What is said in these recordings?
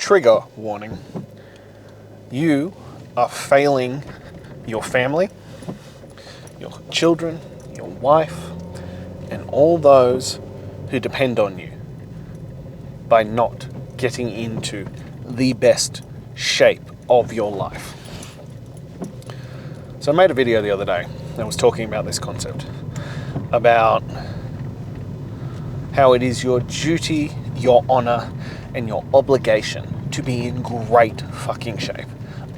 trigger warning. You are failing your family, your children, your wife, and all those who depend on you by not getting into the best shape of your life. So I made a video the other day that was talking about this concept, about how it is your duty, your honor, and your obligation to be in great fucking shape,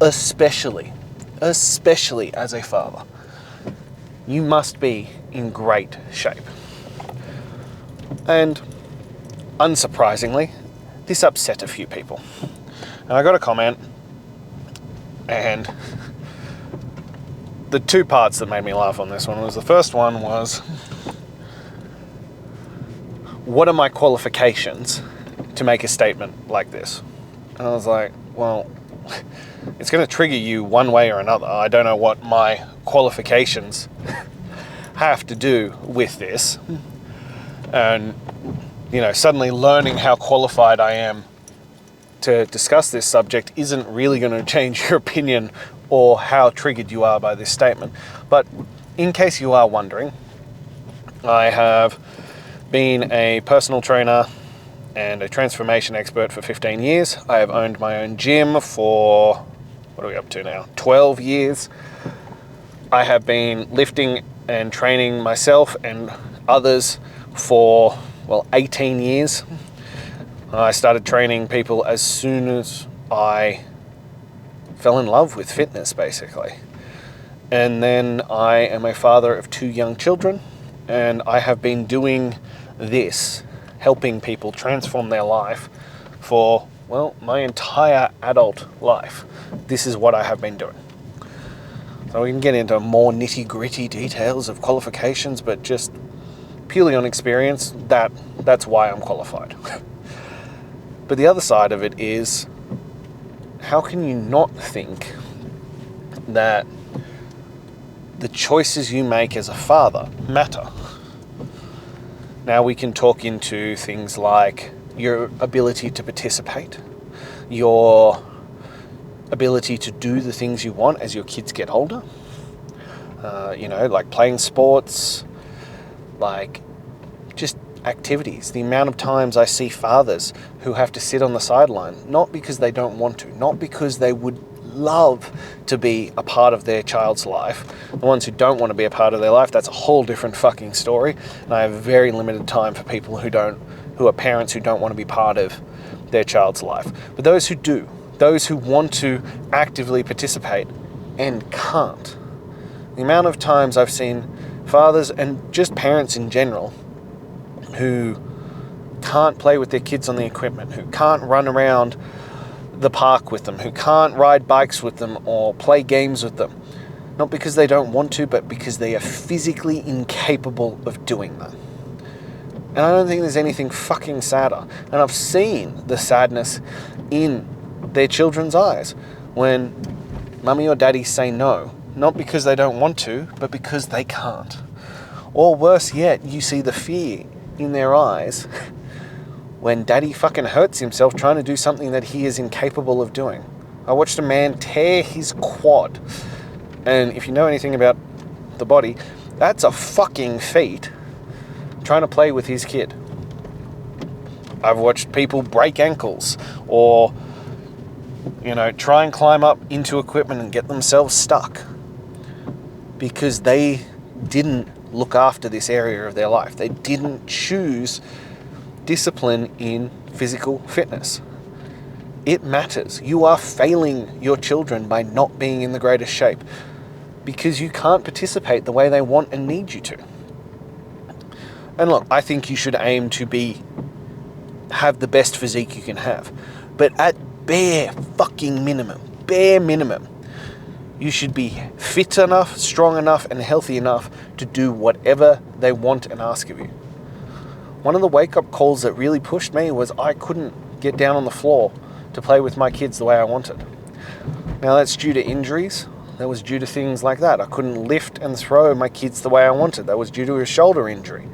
especially as a father. You must be in great shape. And unsurprisingly, this upset a few people. And I got a comment, and the two parts that made me laugh on this one was, the first one was, what are my qualifications to make a statement like this? And I was like, well, it's going to trigger you one way or another. I don't know what my qualifications have to do with this. And, you know, suddenly learning how qualified I am to discuss this subject isn't really going to change your opinion or how triggered you are by this statement. But in case you are wondering, I have been a personal trainer and a transformation expert for 15 years. I have owned my own gym for, what are we up to now? 12 years. I have been lifting and training myself and others for, 18 years. I started training people as soon as I fell in love with fitness, basically. And then I am a father of 2 young children, and I have been doing this, helping people transform their life for, my entire adult life. This is what I have been doing. So we can get into more nitty-gritty details of qualifications, but just purely on experience, that's why I'm qualified. But the other side of it is, how can you not think that the choices you make as a father matter? Now we can talk into things like your ability to participate, your ability to do the things you want as your kids get older, like playing sports, like just activities. The amount of times I see fathers who have to sit on the sideline, not because they don't want to, not because they would love to be a part of their child's life. The ones who don't want to be a part of their life, that's a whole different fucking story. And I have very limited time for people who are parents who don't want to be part of their child's life. But those who do, those who want to actively participate and can't. The amount of times I've seen fathers and just parents in general who can't play with their kids on the equipment, who can't run around the park with them, who can't ride bikes with them or play games with them. Not because they don't want to, but because they are physically incapable of doing that. And I don't think there's anything fucking sadder. And I've seen the sadness in their children's eyes when mummy or daddy say no, not because they don't want to, but because they can't. Or worse yet, you see the fear in their eyes when daddy fucking hurts himself trying to do something that he is incapable of doing. I watched a man tear his quad. And if you know anything about the body, that's a fucking feat, trying to play with his kid. I've watched people break ankles or, try and climb up into equipment and get themselves stuck because they didn't look after this area of their life. They didn't choose discipline in physical fitness. It matters. You are failing your children by not being in the greatest shape because you can't participate the way they want and need you to. And look, I think you should aim to have the best physique you can have. But at bare minimum, you should be fit enough, strong enough, and healthy enough to do whatever they want and ask of you. One of the wake-up calls that really pushed me was I couldn't get down on the floor to play with my kids the way I wanted. Now that's due to injuries. That was due to things like that. I couldn't lift and throw my kids the way I wanted. That was due to a shoulder injury.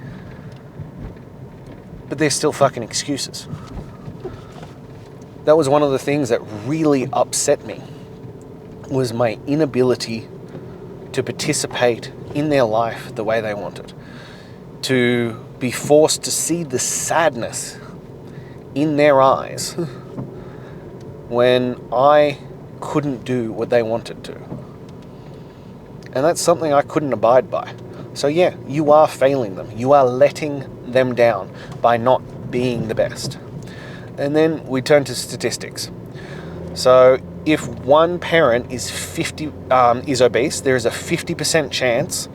But they're still fucking excuses. That was one of the things that really upset me, was my inability to participate in their life the way they wanted. To be forced to see the sadness in their eyes when I couldn't do what they wanted to. And that's something I couldn't abide by. So yeah, you are failing them. You are letting them down by not being the best. And then we turn to statistics. So if one parent is obese, there is a 50% chance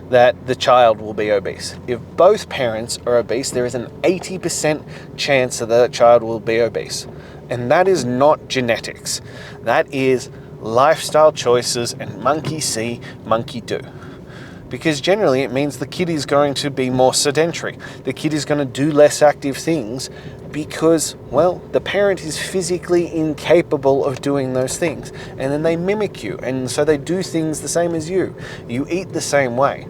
that the child will be obese. If both parents are obese, there is an 80% chance that the child will be obese. And that is not genetics. That is lifestyle choices and monkey see, monkey do. Because generally it means the kid is going to be more sedentary. The kid is going to do less active things because, well, the parent is physically incapable of doing those things. And then they mimic you. And so they do things the same as you. You eat the same way.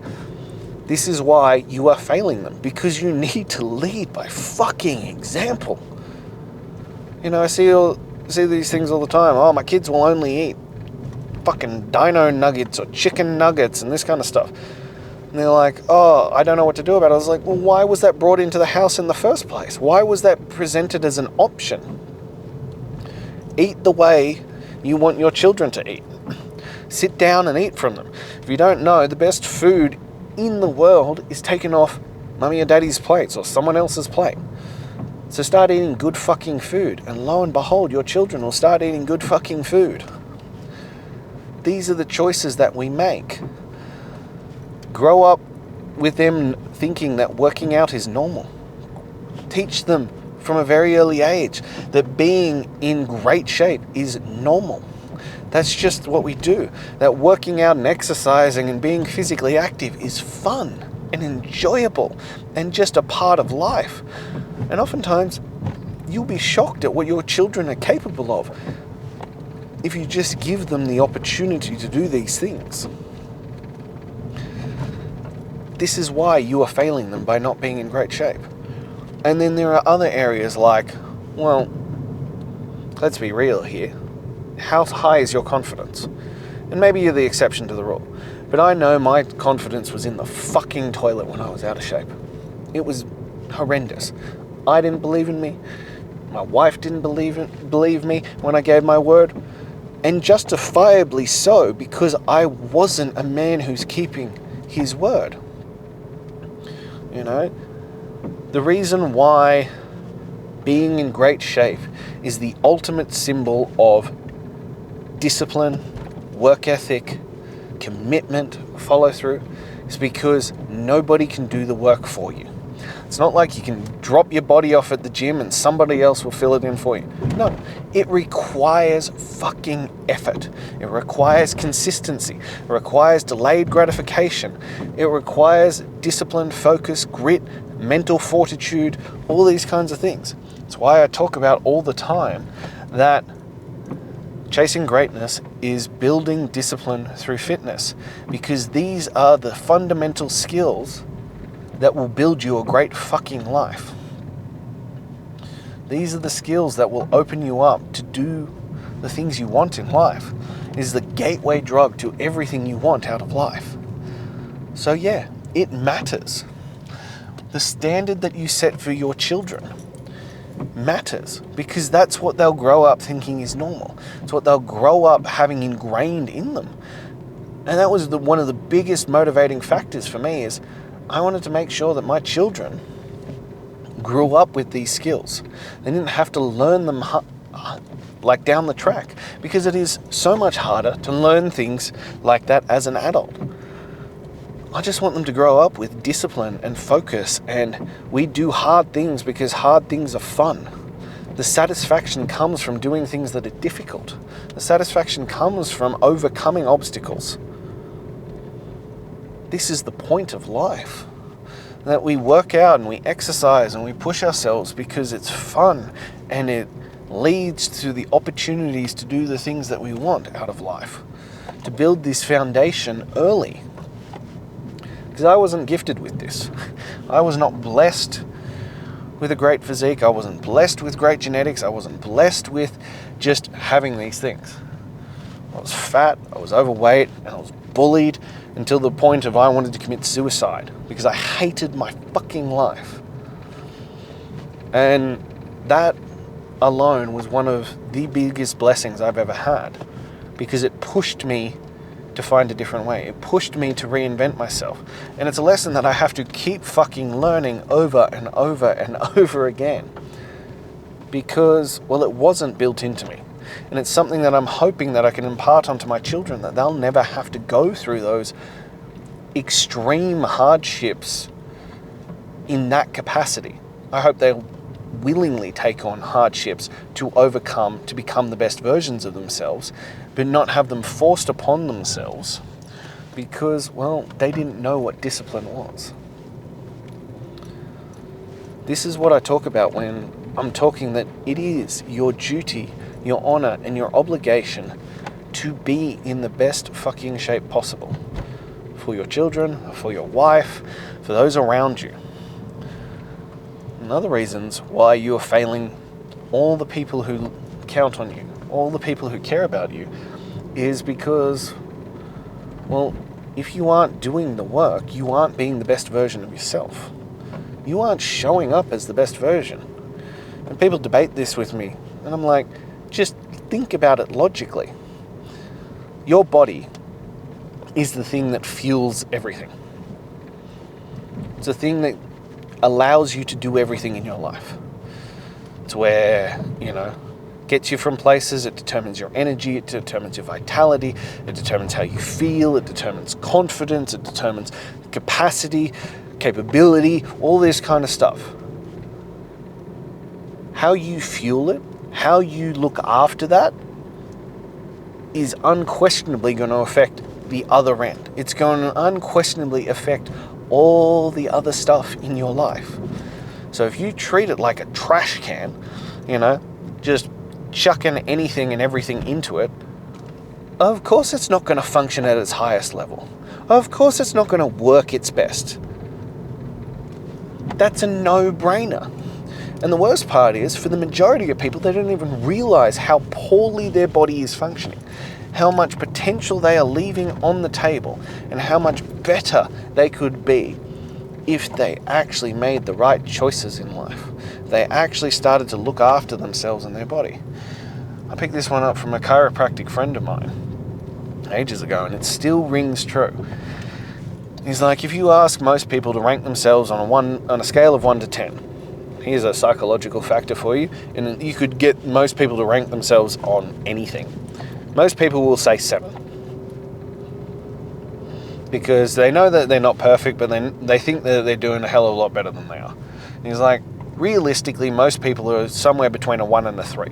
This is why you are failing them. Because you need to lead by fucking example. You know, I see these things all the time. Oh, my kids will only eat fucking dino nuggets or chicken nuggets and this kind of stuff. And they're like, oh, I don't know what to do about it. I was like, well, why was that brought into the house in the first place? Why was that presented as an option? Eat the way you want your children to eat. Sit down and eat from them. If you don't know, the best food in the world is taken off mummy and daddy's plates or someone else's plate. So start eating good fucking food, and lo and behold, your children will start eating good fucking food. These are the choices that we make. Grow up with them thinking that working out is normal. Teach them from a very early age that being in great shape is normal. That's just what we do. That working out and exercising and being physically active is fun and enjoyable and just a part of life. And oftentimes, you'll be shocked at what your children are capable of if you just give them the opportunity to do these things. This is why you are failing them by not being in great shape. And then there are other areas like, well, let's be real here. How high is your confidence? And maybe you're the exception to the rule. But I know my confidence was in the fucking toilet when I was out of shape. It was horrendous. I didn't believe in me. My wife didn't believe me when I gave my word. And justifiably so, because I wasn't a man who's keeping his word. You know, the reason why being in great shape is the ultimate symbol of discipline, work ethic, commitment, follow through, is because nobody can do the work for you. It's not like you can drop your body off at the gym and somebody else will fill it in for you. No, it requires fucking effort. It requires consistency. It requires delayed gratification. It requires discipline, focus, grit, mental fortitude, all these kinds of things. It's why I talk about all the time that chasing greatness is building discipline through fitness, because these are the fundamental skills that will build you a great fucking life. These are the skills that will open you up to do the things you want in life. It is the gateway drug to everything you want out of life. So yeah, it matters. The standard that you set for your children matters, because that's what they'll grow up thinking is normal. It's what they'll grow up having ingrained in them. And that was one of the biggest motivating factors for me, is I wanted to make sure that my children grew up with these skills. They didn't have to learn them like down the track, because it is so much harder to learn things like that as an adult. I just want them to grow up with discipline and focus, and we do hard things because hard things are fun. The satisfaction comes from doing things that are difficult. The satisfaction comes from overcoming obstacles. This is the point of life. That we work out and we exercise and we push ourselves because it's fun, and it leads to the opportunities to do the things that we want out of life. To build this foundation early. Because I wasn't gifted with this. I was not blessed with a great physique. I wasn't blessed with great genetics. I wasn't blessed with just having these things. I was fat, I was overweight, and I was bullied until the point of I wanted to commit suicide because I hated my fucking life. And that alone was one of the biggest blessings I've ever had, because it pushed me to find a different way. It pushed me to reinvent myself. And it's a lesson that I have to keep fucking learning over and over and over again, because, well, it wasn't built into me. And it's something that I'm hoping that I can impart onto my children, that they'll never have to go through those extreme hardships in that capacity. I hope they'll willingly take on hardships to overcome, to become the best versions of themselves, but not have them forced upon themselves because, well, they didn't know what discipline was. This is what I talk about when I'm talking that it is your duty, your honor, and your obligation to be in the best fucking shape possible for your children, for your wife, for those around you. And other reasons why you are failing all the people who count on you, all the people who care about you, is because, well, if you aren't doing the work, you aren't being the best version of yourself. You aren't showing up as the best version. And people debate this with me, and I'm like, just think about it logically. Your body is the thing that fuels everything. It's the thing that allows you to do everything in your life. It's where, gets you from places. It determines your energy. It determines your vitality. It determines how you feel. It determines confidence. It determines capacity, capability, all this kind of stuff. How you fuel it, how you look after that, is unquestionably going to affect the other end. It's going to unquestionably affect all the other stuff in your life. So if you treat it like a trash can, just chucking anything and everything into it, of course it's not going to function at its highest level. Of course it's not going to work its best. That's a no-brainer. And the worst part is, for the majority of people, they don't even realize how poorly their body is functioning, how much potential they are leaving on the table, and how much better they could be if they actually made the right choices in life. They actually started to look after themselves and their body. I picked this one up from a chiropractic friend of mine ages ago, and it still rings true. He's like, if you ask most people to rank themselves on a scale of 1 to 10, here's a psychological factor for you, and you could get most people to rank themselves on anything. Most people will say 7. Because they know that they're not perfect, but then they think that they're doing a hell of a lot better than they are. And he's like, realistically, most people are somewhere between a 1 and a 3.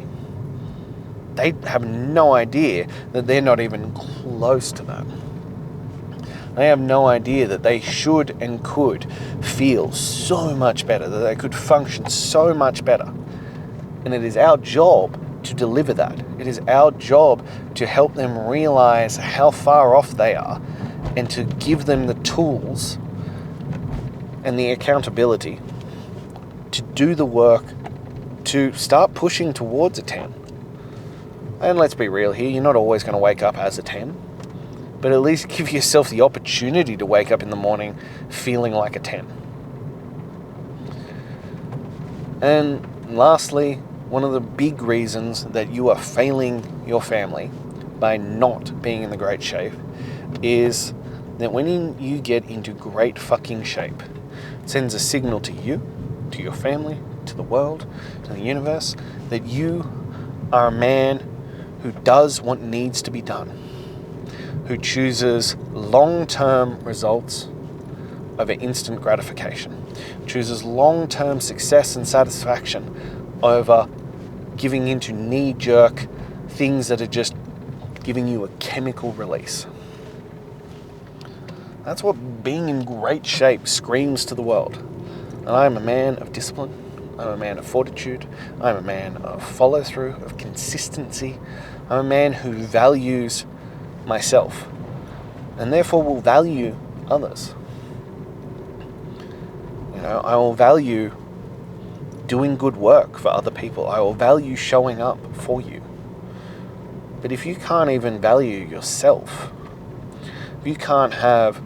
They have no idea that they're not even close to that. They have no idea that they should and could feel so much better, that they could function so much better. And it is our job to deliver that. It is our job to help them realize how far off they are, and to give them the tools and the accountability to do the work to start pushing towards a 10. And let's be real here, you're not always going to wake up as a 10, but at least give yourself the opportunity to wake up in the morning feeling like a 10. And lastly, one of the big reasons that you are failing your family by not being in the great shape is that when you get into great fucking shape, it sends a signal to you, to your family, to the world, to the universe, that you are a man who does what needs to be done, who chooses long-term results over instant gratification, chooses long-term success and satisfaction over giving into knee-jerk things that are just giving you a chemical release. That's what being in great shape screams to the world. And I am a man of discipline. I'm a man of fortitude. I'm a man of follow-through, of consistency. I'm a man who values myself and therefore will value others. I will value doing good work for other people. I will value showing up for you. But if you can't even value yourself, if you can't have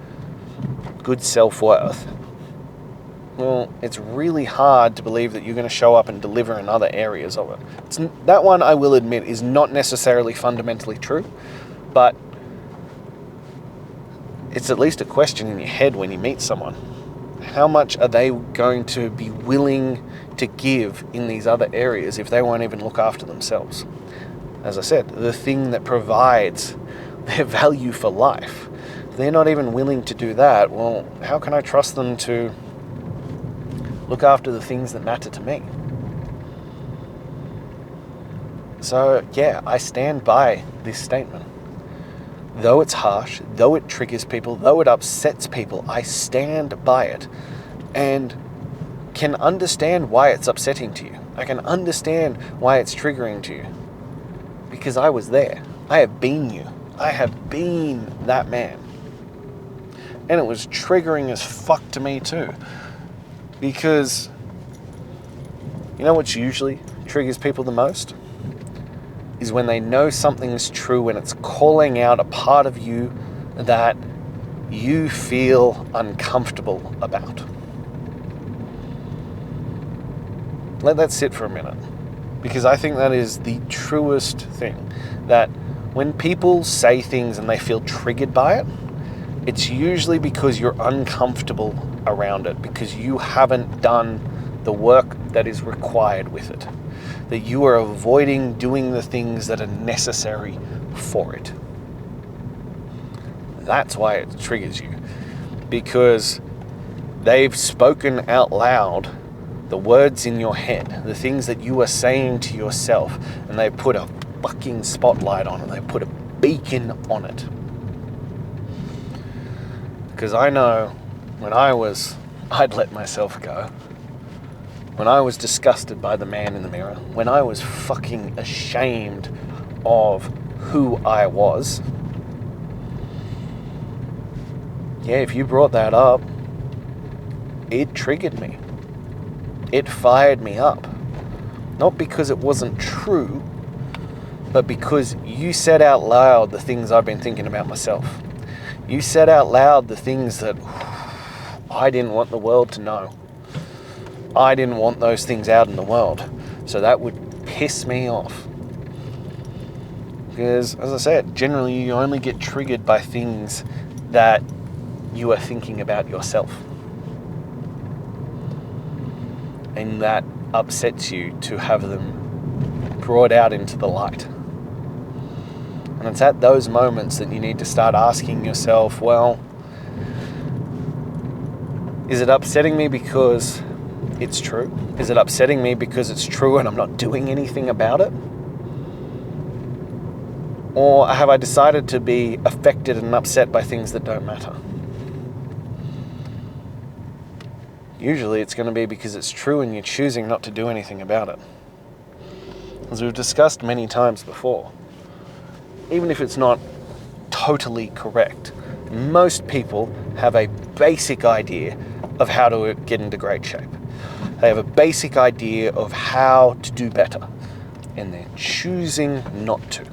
good self-worth, well, it's really hard to believe that you're going to show up and deliver in other areas of it. That one, I will admit, is not necessarily fundamentally true, but it's at least a question in your head when you meet someone. How much are they going to be willing to give in these other areas if they won't even look after themselves? As I said, the thing that provides their value for life. If they're not even willing to do that, well, how can I trust them to look after the things that matter to me? So, yeah, I stand by this statement. Though it's harsh, though it triggers people, though it upsets people, I stand by it and can understand why it's upsetting to you. I can understand why it's triggering to you because I was there. I have been you. I have been that man. And it was triggering as fuck to me too. Because you know what usually triggers people the most? Is when they know something's true and it's calling out a part of you that you feel uncomfortable about. Let that sit for a minute, because I think that is the truest thing, that when people say things and they feel triggered by it, it's usually because you're uncomfortable around it, because you haven't done the work that is required with it, that you are avoiding doing the things that are necessary for it. That's why it triggers you, because they've spoken out loud the words in your head, the things that you are saying to yourself, and they put a fucking spotlight on it, they put a beacon on it. Because I know when I'd let myself go, when I was disgusted by the man in the mirror, when I was fucking ashamed of who I was, yeah, if you brought that up, it triggered me. It fired me up. Not because it wasn't true, but because you said out loud the things I've been thinking about myself. You said out loud the things that I didn't want the world to know. I didn't want those things out in the world. So that would piss me off. Because, as I said, generally you only get triggered by things that you are thinking about yourself. And that upsets you to have them brought out into the light. And it's at those moments that you need to start asking yourself, well, is it upsetting me because it's true? Is it upsetting me because it's true and I'm not doing anything about it? Or have I decided to be affected and upset by things that don't matter? Usually it's going to be because it's true and you're choosing not to do anything about it. As we've discussed many times before, even if it's not totally correct, most people have a basic idea of how to get into great shape. They have a basic idea of how to do better, and they're choosing not to.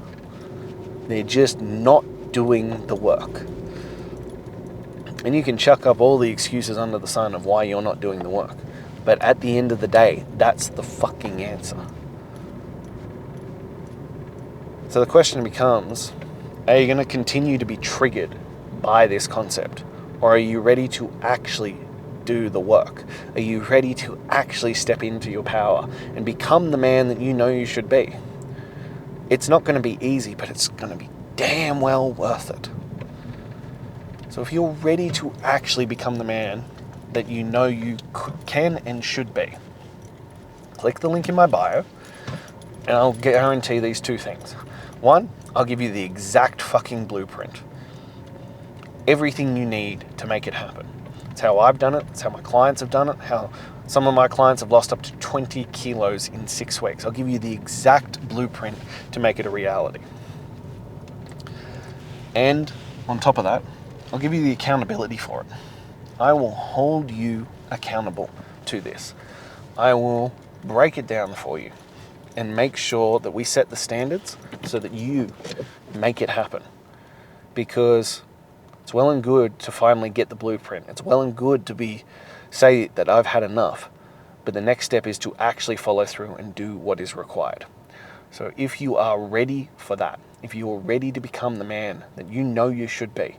They're just not doing the work. And you can chuck up all the excuses under the sun of why you're not doing the work. But at the end of the day, that's the fucking answer. So the question becomes, are you going to continue to be triggered by this concept? Or are you ready to actually do the work? Are you ready to actually step into your power and become the man that you know you should be? It's not going to be easy, but it's going to be damn well worth it. So if you're ready to actually become the man that you know you can and should be, click the link in my bio and I'll guarantee these two things. One, I'll give you the exact fucking blueprint. Everything you need to make it happen. It's how I've done it. It's how my clients have done it. How some of my clients have lost up to 20 kilos in 6 weeks. I'll give you the exact blueprint to make it a reality. And on top of that, I'll give you the accountability for it. I will hold you accountable to this. I will break it down for you and make sure that we set the standards so that you make it happen. Because it's well and good to finally get the blueprint. It's well and good to say that I've had enough. But the next step is to actually follow through and do what is required. So if you are ready for that, if you are ready to become the man that you know you should be,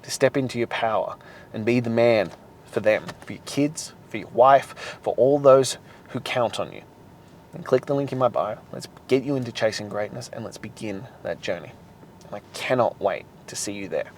to step into your power and be the man for them, for your kids, for your wife, for all those who count on you, then click the link in my bio. Let's get you into chasing greatness and let's begin that journey. And I cannot wait to see you there.